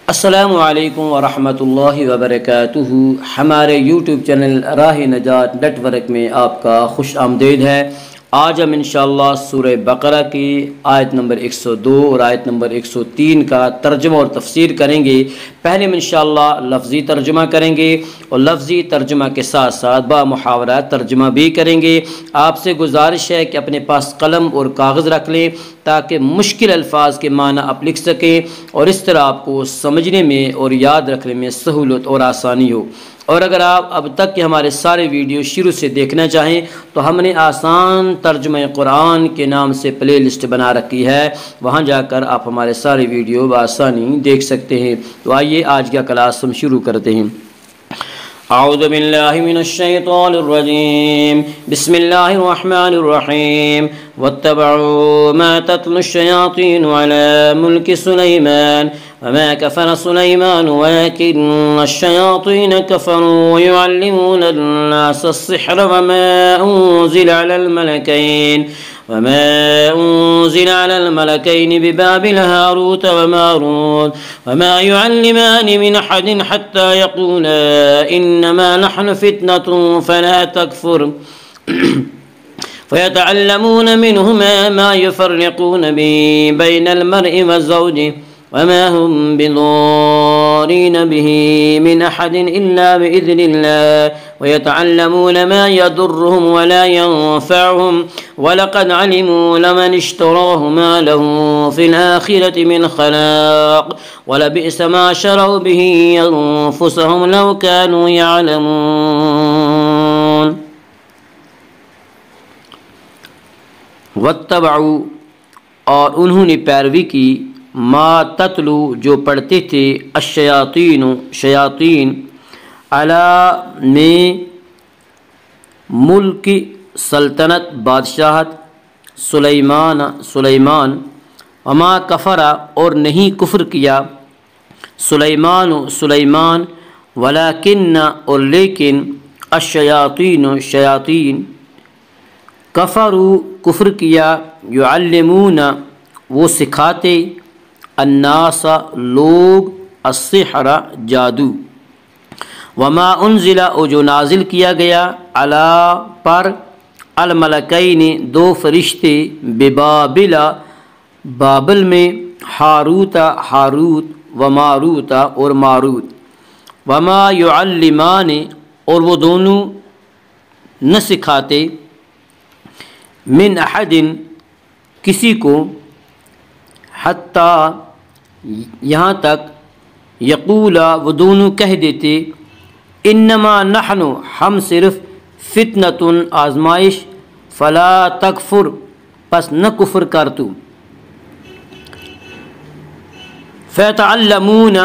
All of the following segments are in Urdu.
السلام علیکم ورحمۃ اللہ وبرکاتہ۔ ہمارے یوٹیوب چینل راہ نجات نیٹ ورک میں آپ کا خوش آمدید ہے۔ آج ہم انشاءاللہ سورہ بقرہ کی آیت نمبر 102 اور آیت نمبر 103 کا ترجمہ اور تفسیر کریں گے۔ پہلے ہم انشاءاللہ لفظی ترجمہ کریں گے اور لفظی ترجمہ کے ساتھ ساتھ با محاورہ ترجمہ بھی کریں گے۔ آپ سے گزارش ہے کہ اپنے پاس قلم اور کاغذ رکھ لیں تاکہ مشکل الفاظ کے معنی آپ لکھ سکیں اور اس طرح آپ کو سمجھنے میں اور یاد رکھنے میں سہولت اور آسانی ہو۔ اور اگر آپ اب تک کے ہمارے سارے ویڈیو شروع سے دیکھنا چاہیں تو ہم نے آسان ترجمہ قرآن کے نام سے پلے لسٹ بنا رکھی ہے، وہاں جا کر آپ ہمارے سارے ویڈیو بآسانی دیکھ سکتے ہیں۔ تو آئیے آج کا کلاس ہم شروع کرتے ہیں۔ اعوذ باللہ من الشیطان الرجیم، بسم اللہ الرحمن الرحیم۔ واتبعوا ما تتلو الشیاطین علی ملک سلیمان وما كفر سليمان ولكن الشياطين كفروا يعلمون الناس السحر وما أنزل على الملكين ببابل هاروت وماروت وما يعلمان من أحد حتى يقولا إنما نحن فتنة فلا تكفر فيتعلمون منهما ما يفرقون به بين المرء وزوجه وما هم بضارين به من أحد إلا بإذن الله ويتعلمون ما يضرهم ولا ينفعهم ولقد علموا لمن اشتراه ما له في الآخرة من خلاق ولبئس ما شروا به أنفسهم لو كانوا يعلمون۔ واتبعوا، اور انہوں نے پیروی کی، ما تتلو جو پڑھتے تھے، الشیاطین شیاطین، علی میں ملک سلطنت بادشاہت، سلیمان، وما کفرا اور نہیں کفر کیا، سلیمان، ولیکن اور لیکن، الشیاطین شیاطین، کفروا کفر کیا، یعلمون وہ سکھاتے، الناس لوگ، السحر جادو، وما انزل اور جو نازل کیا گیا، علی پر، الملکین دو فرشتے، ببابل بابل میں، ہاروت وماروت اور ماروت، وما یعلمان اور وہ دونوں نہ سکھاتے، من احد کسی کو، حتیٰ یہاں تک، یقولا وہ دونوں کہہ دیتے، انما نحن ہم صرف، فتنۃ آزمائش، فلا تکفر پس نہ کفر کر تو، فیتعلمون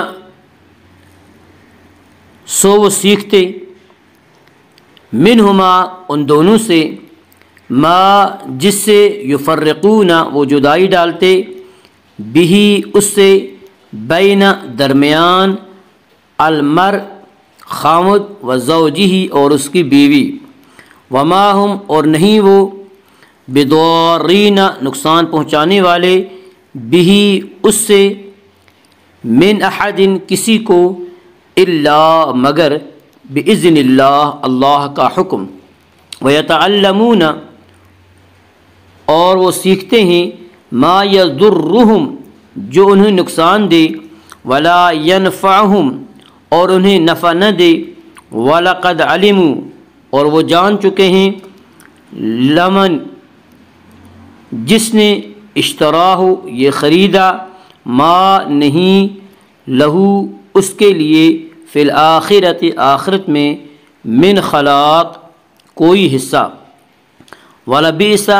سو وہ سیکھتے، منہما ان دونوں سے، ما جس سے، یفرقون وہ جدائی ڈالتے، بہی اس سے، بین درمیان، المر خامد و زوجہ اور اس کی بیوی، وما ہم اور نہیں وہ، بضارین نقصان پہنچانے والے، بہی اس سے، من احد کسی کو، الا مگر، باذن اللہ اللہ کا حکم، ویتعلمون اور وہ سیکھتے ہیں، ما یضرہم جو انہیں نقصان دے، ولا ینفعہم اور انہیں نفع نہ دے، وَلَقَدْ عَلِمُوا اور وہ جان چکے ہیں، لمن جس نے، اشتراہ یہ خریدا، ما نہیں، لہو اس کے لیے، فی الآخرت آخرت میں، من خلاق کوئی حصہ، وَلَبِئْسَ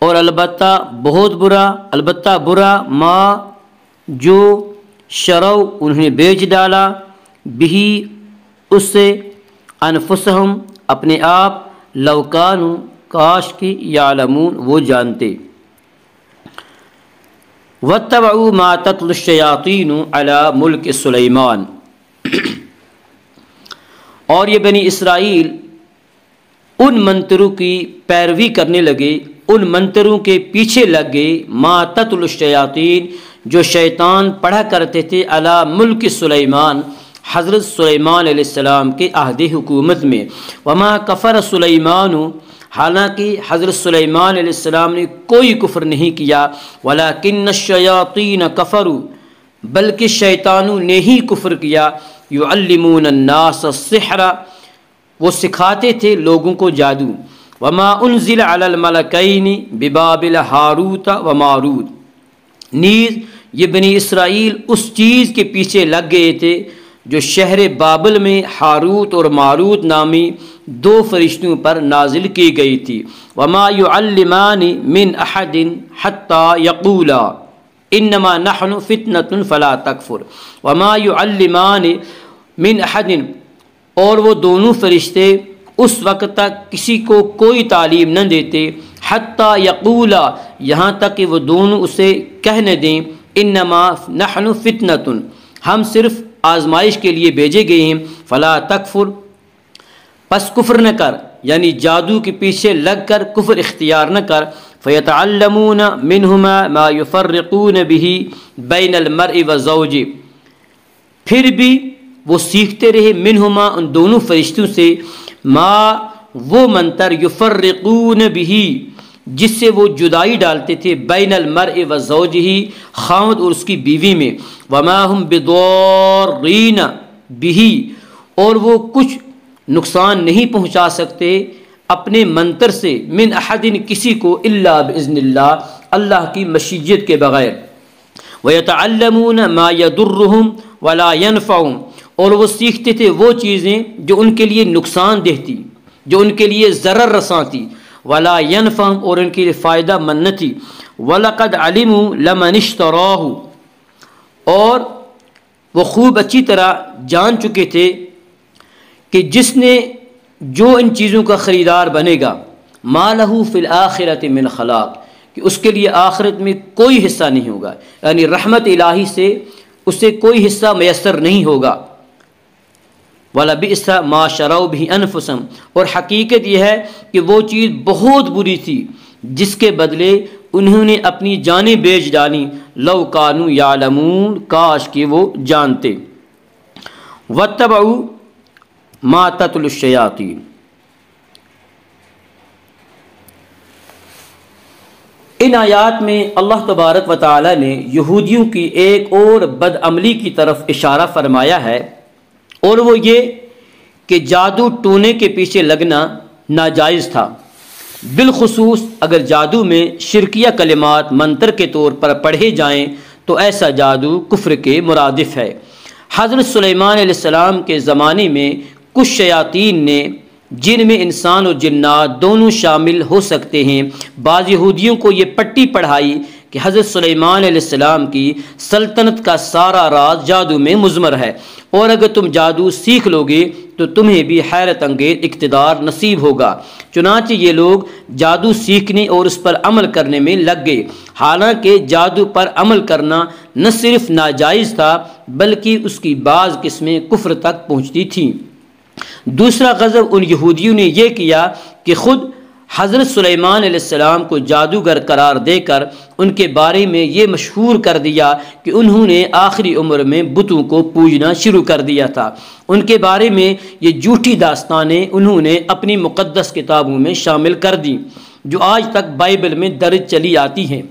اور البتہ بہت برا، ما جو، شرو انہوں نے بیچ ڈالا، بہی اس سے، انفسہم اپنے آپ، لو کانوا کاش کی، یعلمون وہ جانتے۔ واتبعوا ما تتلو الشیاطین علی ملک سلیمان، اور یہ بنی اسرائیل ان منتروں کی پیروی کرنے لگے، ان منتروں کے پیچھے لگ گئے، ما تتلو الشیاطین جو شیطان پڑھا کرتے تھے علی ملک سلیمان، حضرت سلیمان علیہ السلام کے عہد حکومت میں۔ وما کفر سلیمان، حالانکہ حضرت سلیمان علیہ السلام نے کوئی کفر نہیں کیا، ولکن الشیاطین کفروا، بلکہ شیطانوں نے ہی کفر کیا، یعلمون الناس السحر، وہ سکھاتے تھے لوگوں کو جادو۔ وما انزل علی الملکین ببابل ہاروت و ماروت، نیز یہ بنی اسرائیل اس چیز کے پیچھے لگ گئے تھے جو شہر بابل میں ہاروت اور ماروت نامی دو فرشتوں پر نازل کی گئی تھی۔ وما يعلمان من احد حتى يقولا انما نحن فتنة فلا تکفر، وما يعلمان من احد، اور وہ دونوں فرشتے اس وقت تک کسی کو کوئی تعلیم نہ دیتے، حتیٰ یقولا، یہاں تک کہ وہ دونوں اسے کہنے دیں، انما نحن فتنۃ، ہم صرف آزمائش کے لیے بھیجے گئے ہیں، فلا تکفر، پس کفر نہ کر، یعنی جادو کے پیچھے لگ کر کفر اختیار نہ کر۔ فیتعلمون منہما ما یفرقون به بین المرء وزوجہ، پھر بھی وہ سیکھتے رہے منہما، ان دونوں فرشتوں سے، ما وہ منتر، یفرقون به، جس سے وہ جدائی ڈالتے تھے، بین المرء وزوجہ، خاوند اور اس کی بیوی میں، وما ہم بضارین به، اور وہ کچھ نقصان نہیں پہنچا سکتے اپنے منتر سے، من احد، کسی کو، الا باذن اللہ، اللہ کی مشیت کے بغیر۔ ویتعلمون ما یضرهم ولا ينفعهم، اور وہ سیکھتے تھے وہ چیزیں جو ان کے لیے نقصان دہ تھی، جو ان کے لیے ضرر رساں تھی، ولا ينفعهم، اور ان کے لیے فائدہ مند نہ تھی۔ وَلَقَدْ عَلِمُوا لَمَنِ اشْتَرَاهُ، اور وہ خوب اچھی طرح جان چکے تھے کہ جس نے جو ان چیزوں کا خریدار بنے گا، مَا لَهُ فِي الْآخِرَةِ مِنْ خَلَاقٍ، کہ اس کے لیے آخرت میں کوئی حصہ نہیں ہوگا، یعنی رحمت الہی سے اسے کوئی حصہ میسر نہیں ہوگا۔ وَلَبِئْسَ مَا شَرَوْا بِهِ أَنفُسَهُمْ، اور حقیقت یہ ہے کہ وہ چیز بہت بری تھی جس کے بدلے انہوں نے اپنی جانیں بیچ ڈالی، لَوْ كَانُوا يَعْلَمُونَ، کاش کہ وہ جانتے۔ وَاتَّبَعُوا مَا تَتْلُو الشَّيَاطِينُ، ان آیات میں اللہ تبارک و تعالی نے یہودیوں کی ایک اور بدعملی کی طرف اشارہ فرمایا ہے، اور وہ یہ کہ جادو ٹونے کے پیچھے لگنا ناجائز تھا، بالخصوص اگر جادو میں شرکیہ کلمات منتر کے طور پر پڑھے جائیں تو ایسا جادو کفر کے مرادف ہے۔ حضرت سلیمان علیہ السلام کے زمانے میں کچھ شیاطین نے، جن میں انسان اور جنات دونوں شامل ہو سکتے ہیں، بعض یہودیوں کو یہ پٹی پڑھائی کہ حضرت سلیمان علیہ السلام کی سلطنت کا سارا راز جادو میں مضمر ہے، اور اگر تم جادو سیکھ لو گے تو تمہیں بھی حیرت انگیز اقتدار نصیب ہوگا۔ چنانچہ یہ لوگ جادو سیکھنے اور اس پر عمل کرنے میں لگ گئے، حالانکہ جادو پر عمل کرنا نہ صرف ناجائز تھا بلکہ اس کی بعض قسمیں کفر تک پہنچتی تھیں۔ دوسرا غضب ان یہودیوں نے یہ کیا کہ خود حضرت سلیمان علیہ السلام کو جادوگر قرار دے کر ان کے بارے میں یہ مشہور کر دیا کہ انہوں نے آخری عمر میں بتوں کو پوجنا شروع کر دیا تھا۔ ان کے بارے میں یہ جھوٹی داستانیں انہوں نے اپنی مقدس کتابوں میں شامل کر دیں، جو آج تک بائبل میں درج چلی آتی ہیں۔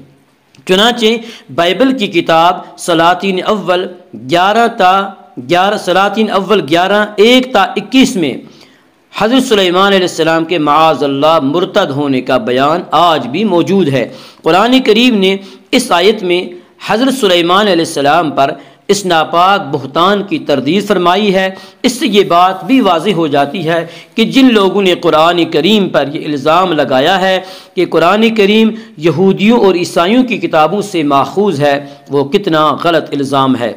چنانچہ بائبل کی کتاب سلاطین اول 11:1-21 میں حضرت سلیمان علیہ السلام کے معاذ اللہ مرتد ہونے کا بیان آج بھی موجود ہے۔ قرآن کریم نے اس آیت میں حضرت سلیمان علیہ السلام پر اس ناپاک بہتان کی تردید فرمائی ہے۔ اس سے یہ بات بھی واضح ہو جاتی ہے کہ جن لوگوں نے قرآن کریم پر یہ الزام لگایا ہے کہ قرآن کریم یہودیوں اور عیسائیوں کی کتابوں سے ماخوذ ہے، وہ کتنا غلط الزام ہے۔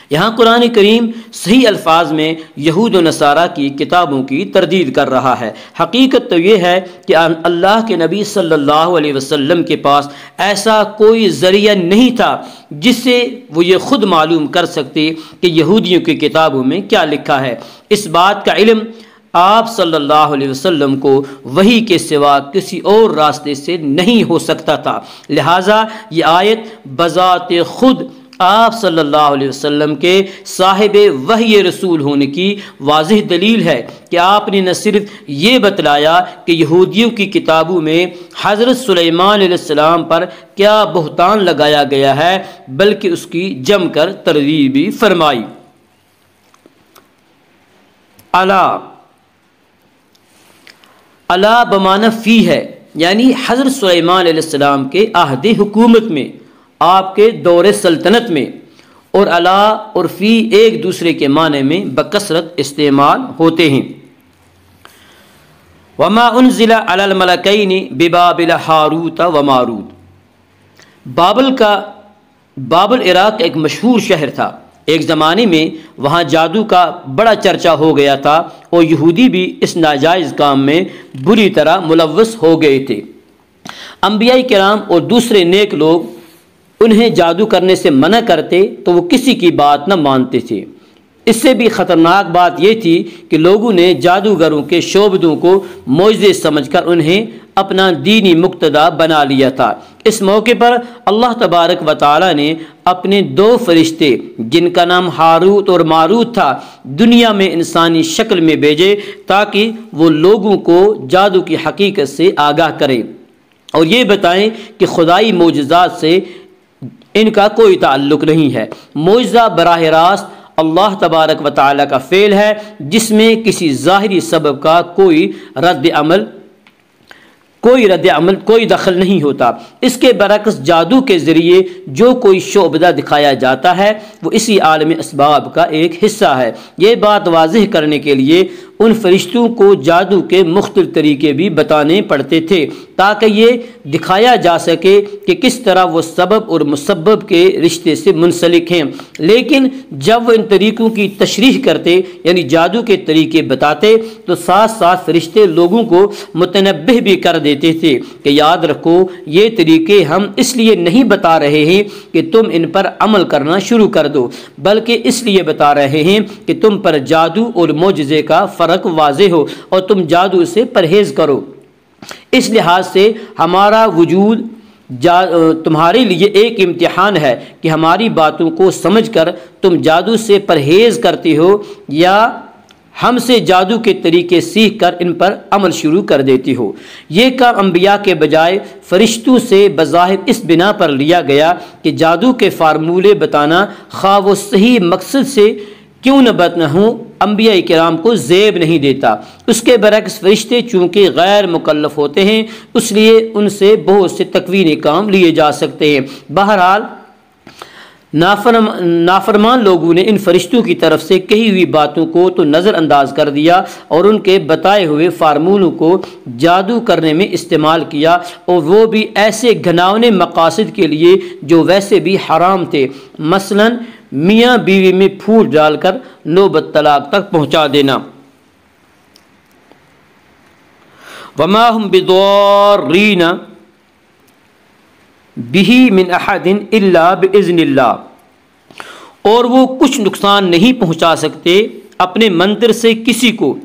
یہاں قرآن کریم صحیح الفاظ میں یہود و نصارہ کی کتابوں کی تردید کر رہا ہے۔ حقیقت تو یہ ہے کہ اللہ کے نبی صلی اللہ علیہ وسلم کے پاس ایسا کوئی ذریعہ نہیں تھا جس سے وہ یہ خود معلوم کر سکتے کہ یہودیوں کی کتابوں میں کیا لکھا ہے۔ اس بات کا علم آپ صلی اللہ علیہ وسلم کو وحی کے سوا کسی اور راستے سے نہیں ہو سکتا تھا۔ لہٰذا یہ آیت بذات خود آپ صلی اللہ علیہ وسلم کے صاحب وحی رسول ہونے کی واضح دلیل ہے کہ آپ نے نہ صرف یہ بتلایا کہ یہودیوں کی کتابوں میں حضرت سلیمان علیہ السلام پر کیا بہتان لگایا گیا ہے، بلکہ اس کی جم کر تردید بھی فرمائی۔ الا بمعنی فی ہے، یعنی حضرت سلیمان علیہ السلام کے عہد حکومت میں، آپ کے دور سلطنت میں، اور الا اور فی ایک دوسرے کے معنی میں بکثرت استعمال ہوتے ہیں۔ وما انزل علی الملکین ببابل ہاروت و ماروت، بابل عراق کا ایک مشہور شہر تھا۔ ایک زمانے میں وہاں جادو کا بڑا چرچا ہو گیا تھا اور یہودی بھی اس ناجائز کام میں بری طرح ملوث ہو گئے تھے۔ انبیاء کرام اور دوسرے نیک لوگ انہیں جادو کرنے سے منع کرتے تو وہ کسی کی بات نہ مانتے تھے۔ اس سے بھی خطرناک بات یہ تھی کہ لوگوں نے جادوگروں کے شعبدوں کو معجزے سمجھ کر انہیں اپنا دینی مقتدا بنا لیا تھا۔ اس موقع پر اللہ تبارک و تعالی نے اپنے دو فرشتے جن کا نام ہاروت اور ماروت تھا دنیا میں انسانی شکل میں بھیجے تاکہ وہ لوگوں کو جادو کی حقیقت سے آگاہ کریں اور یہ بتائیں کہ خدائی معجزات سے ان کا کوئی تعلق نہیں ہے۔ معجزہ براہ راست اللہ تبارک و تعالی کا فعل ہے جس میں کسی ظاہری سبب کا کوئی رد عمل کوئی دخل نہیں ہوتا۔ اس کے برعکس جادو کے ذریعے جو کوئی شعبدہ دکھایا جاتا ہے وہ اسی عالم اسباب کا ایک حصہ ہے۔ یہ بات واضح کرنے کے لیے ان فرشتوں کو جادو کے مختلف طریقے بھی بتانے پڑتے تھے تاکہ یہ دکھایا جا سکے کہ کس طرح وہ سبب اور مسبب کے رشتے سے منسلک ہیں، لیکن جب وہ ان طریقوں کی تشریح کرتے یعنی جادو کے طریقے بتاتے تو ساتھ ساتھ فرشتے لوگوں کو متنبہ بھی کر دیتے تھے کہ یاد رکھو یہ طریقے ہم اس لیے نہیں بتا رہے ہیں کہ تم ان پر عمل کرنا شروع کر دو، بلکہ اس لیے بتا رہے ہیں کہ تم پر جادو اور معجزے کا فرق واضح ہو اور تم جادو سے پرہیز کرو۔ اس لحاظ سے ہمارا وجود تمہارے لیے ایک امتحان ہے کہ ہماری باتوں کو سمجھ کر تم جادو سے پرہیز کرتے ہو یا ہم سے جادو کے طریقے سیکھ کر ان پر عمل شروع کر دیتی ہو۔ یہ کام انبیاء کے بجائے فرشتوں سے بظاہر اس بنا پر لیا گیا کہ جادو کے فارمولے بتانا خواہ وہ صحیح مقصد سے کیوں نہ ہوں انبیاء کرام کو زیب نہیں دیتا۔ اس کے برعکس فرشتے چونکہ غیر مکلف ہوتے ہیں اس لیے ان سے بہت سے تکوینی کام لیے جا سکتے ہیں۔ بہرحال نافرمان لوگوں نے ان فرشتوں کی طرف سے کہی ہوئی باتوں کو تو نظر انداز کر دیا اور ان کے بتائے ہوئے فارمولوں کو جادو کرنے میں استعمال کیا، اور وہ بھی ایسے گھناؤنے مقاصد کے لیے جو ویسے بھی حرام تھے، مثلا میاں بیوی میں پھوٹ ڈال کر نوبت طلاق تک پہنچا دینا۔ وما هم بضارین بہ من احد الا باذن اللہ، اور وہ کچھ نقصان نہیں پہنچا سکتے اپنے منتر سے کسی کو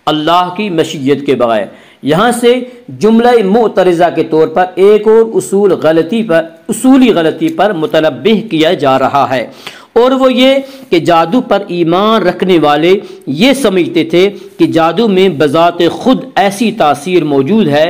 اللہ کی مشیت کے بغیر۔ یہاں سے جملہ معترضہ کے طور پر ایک اور اصولی غلطی پر متنبہ کیا جا رہا ہے، اور وہ یہ کہ جادو پر ایمان رکھنے والے یہ سمجھتے تھے کہ جادو میں بذات خود ایسی تاثیر موجود ہے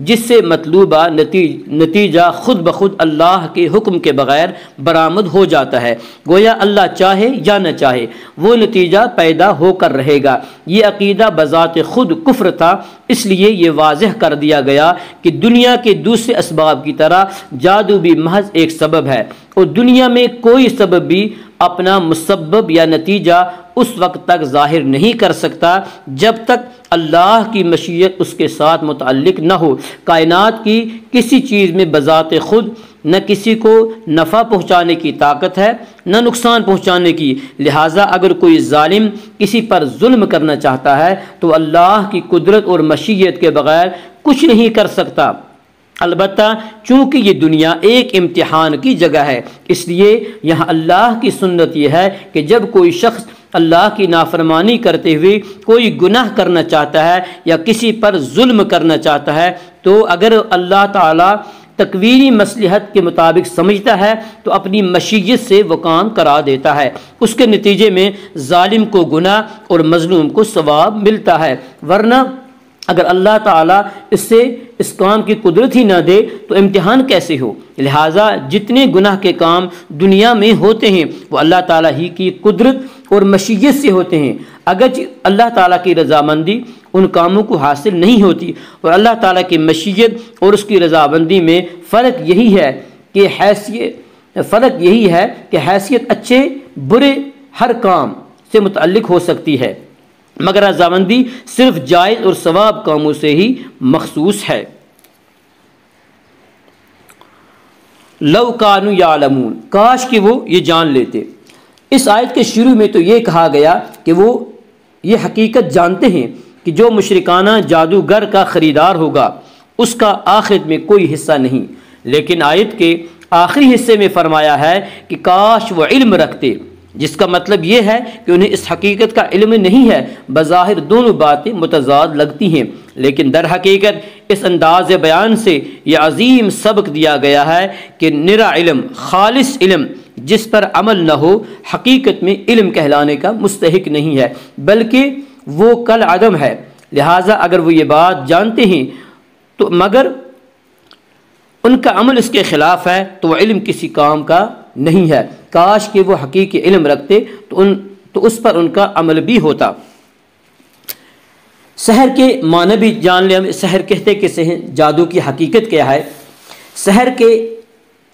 جس سے مطلوبہ نتیجہ خود بخود اللہ کے حکم کے بغیر برآمد ہو جاتا ہے، گویا اللہ چاہے یا نہ چاہے وہ نتیجہ پیدا ہو کر رہے گا۔ یہ عقیدہ بذات خود کفر تھا، اس لیے یہ واضح کر دیا گیا کہ دنیا کے دوسرے اسباب کی طرح جادو بھی محض ایک سبب ہے، اور دنیا میں کوئی سبب بھی اپنا مسبب یا نتیجہ اس وقت تک ظاہر نہیں کر سکتا جب تک اللہ کی مشیت اس کے ساتھ متعلق نہ ہو۔ کائنات کی کسی چیز میں بذات خود نہ کسی کو نفع پہنچانے کی طاقت ہے نہ نقصان پہنچانے کی، لہٰذا اگر کوئی ظالم کسی پر ظلم کرنا چاہتا ہے تو اللہ کی قدرت اور مشیت کے بغیر کچھ نہیں کر سکتا۔ البتہ چونکہ یہ دنیا ایک امتحان کی جگہ ہے، اس لیے یہاں اللہ کی سنت یہ ہے کہ جب کوئی شخص اللہ کی نافرمانی کرتے ہوئے کوئی گناہ کرنا چاہتا ہے یا کسی پر ظلم کرنا چاہتا ہے تو اگر اللہ تعالیٰ تکوینی مصلحت کے مطابق سمجھتا ہے تو اپنی مشیت سے وہ کام کرا دیتا ہے، اس کے نتیجے میں ظالم کو گناہ اور مظلوم کو ثواب ملتا ہے، ورنہ اگر اللہ تعالیٰ اس کام کی قدرت ہی نہ دے تو امتحان کیسے ہو؟ لہٰذا جتنے گناہ کے کام دنیا میں ہوتے ہیں وہ اللہ تعالیٰ ہی کی قدرت اور مشیت سے ہوتے ہیں، اگرچہ اللہ تعالیٰ کی رضامندی ان کاموں کو حاصل نہیں ہوتی، اور اللہ تعالیٰ کی مشیت اور اس کی رضامندی میں فرق یہی ہے کہ حیثیت اچھے برے ہر کام سے متعلق ہو سکتی ہے، مگر رضامندی صرف جائز اور ثواب کاموں سے ہی مخصوص ہے۔ لو کانوا یعلمون، کاش کہ وہ یہ جان لیتے۔ اس آیت کے شروع میں تو یہ کہا گیا کہ وہ یہ حقیقت جانتے ہیں کہ جو مشرکانہ جادوگر کا خریدار ہوگا اس کا آخرت میں کوئی حصہ نہیں، لیکن آیت کے آخری حصے میں فرمایا ہے کہ کاش وہ علم رکھتے، جس کا مطلب یہ ہے کہ انہیں اس حقیقت کا علم نہیں ہے۔ بظاہر دونوں باتیں متضاد لگتی ہیں، لیکن در حقیقت اس انداز بیان سے یہ عظیم سبق دیا گیا ہے کہ نرا علم، خالص علم جس پر عمل نہ ہو حقیقت میں علم کہلانے کا مستحق نہیں ہے، بلکہ وہ کل عدم ہے۔ لہٰذا اگر وہ یہ بات جانتے ہیں تو مگر ان کا عمل اس کے خلاف ہے تو وہ علم کسی کام کا نہیں ہے۔ کاش کہ وہ حقیقی علم رکھتے تو اس پر ان کا عمل بھی ہوتا۔ سحر کے معنی بھی جان لیں۔ ہم سحر کہتے کہ جادو کی حقیقت کیا ہے؟ سحر کے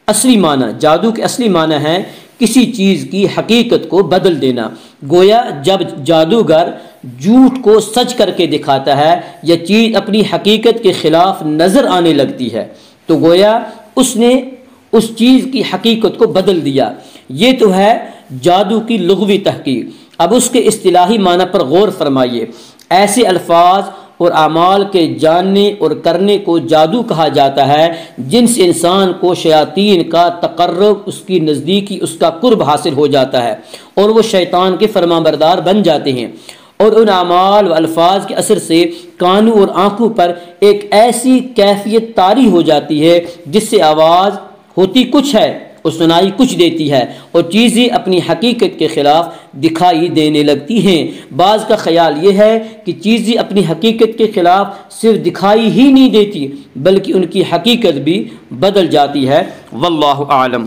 اصلی معنی، جادو کے اصلی معنی ہے کسی چیز کی حقیقت کو بدل دینا۔ گویا جب جادوگر جھوٹ کو سچ کر کے دکھاتا ہے یا چیز اپنی حقیقت کے خلاف نظر آنے لگتی ہے تو گویا اس نے اس چیز کی حقیقت کو بدل دیا۔ یہ تو ہے جادو کی لغوی تحقیق۔ اب اس کے اصطلاحی معنی پر غور فرمائیے۔ ایسے الفاظ اور اعمال کے جاننے اور کرنے کو جادو کہا جاتا ہے جن سے انسان کو شیاطین کا تقرب، اس کی نزدیکی، اس کا قرب حاصل ہو جاتا ہے اور وہ شیطان کے فرمانبردار بن جاتے ہیں، اور ان اعمال و الفاظ کے اثر سے کانوں اور آنکھوں پر ایک ایسی کیفیت طاری ہو جاتی ہے جس سے آواز ہوتی کچھ ہے اور سنائی کچھ دیتی ہے، اور چیزیں اپنی حقیقت کے خلاف دکھائی دینے لگتی ہیں۔ بعض کا خیال یہ ہے کہ چیزیں اپنی حقیقت کے خلاف صرف دکھائی ہی نہیں دیتی بلکہ ان کی حقیقت بھی بدل جاتی ہے۔ واللہ اعلم۔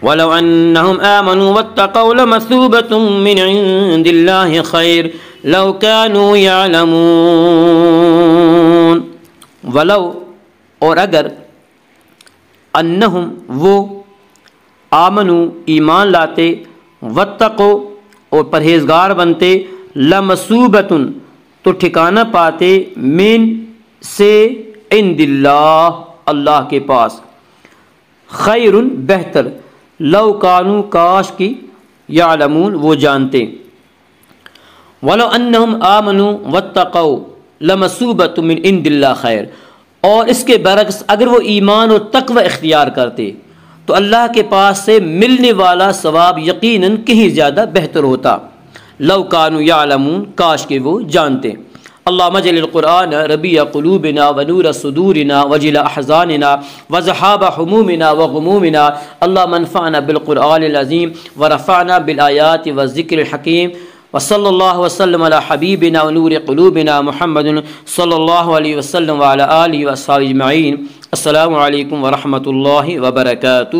وَلَوْ أَنَّهُمْ آمَنُوا وَاتَّقَوْا لَمَثُوبَةٌ مِّنْ عِندِ اللَّهِ خَيْرٌ لَوْ كَانُوا يَعْلَمُونَ۔ ولو، اور اگر، انہم وہ، آمنوا ایمان لاتے، واتقوا اور پرہیزگار بنتے، لمثوبۃ تو ٹھکانہ پاتے، من سے، عند اللہ اللہ کے پاس، خیر بہتر، لو کانوا کاش کی، یعلمون وہ جانتے۔ ولو انہم آمنوا واتقوا لمثوبۃ من عند اللہ خیر، اور اس کے برعکس اگر وہ ایمان اور تقوی اختیار کرتے تو اللہ کے پاس سے ملنے والا ثواب یقیناً کہیں زیادہ بہتر ہوتا۔ لو کانوا یعلمون کاش کہ وہ جانتے۔ اللہم اجعل القرآن ربیع قلوبنا ونور صدورنا وجلاء احزاننا وذہاب حمومنا وغمومنا، اللہم انفعنا بالقرآن العظیم ورفعنا بالآیات والذکر الحکیم، وصلی اللہ وسلم علی حبیبنا ونور قلوبنا محمد صلی اللہ علیہ وسلم وعلی آلہ واصحابہ اجمعین۔ السلام علیکم ورحمۃ اللہ وبرکاتہ۔